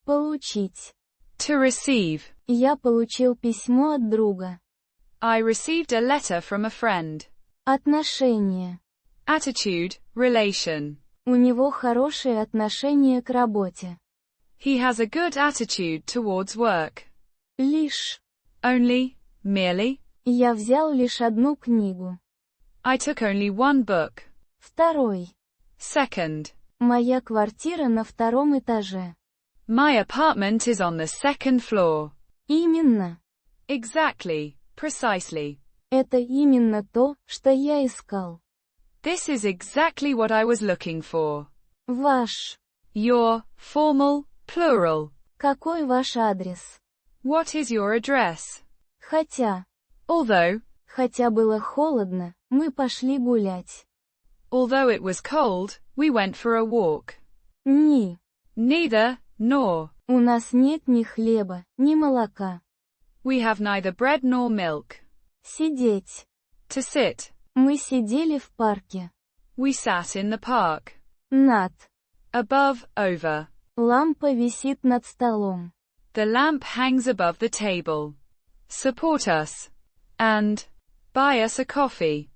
Получить. To receive. Я получил письмо от друга. I received a letter from a friend. Отношение. Attitude, relation. У него хорошее отношение к работе. He has a good attitude towards work. Лишь. Only, merely. Я взял лишь одну книгу. I took only one book. Второй. Second. Моя квартира на втором этаже. My apartment is on the second floor. Именно. Exactly, precisely. Это именно то, что я искал. This is exactly what I was looking for. Ваш. Your, formal, plural. Какой ваш адрес? What is your address? Хотя. Although. Хотя было холодно, мы пошли гулять. Although it was cold, we went for a walk. Ни. Neither, nor. У нас нет ни хлеба, ни молока. We have neither bread nor milk. Сидеть. To sit. Мы сидели в парке. We sat in the park. Над. Above, over. Лампа висит над столом. The lamp hangs above the table. Support us. And. Buy us a coffee.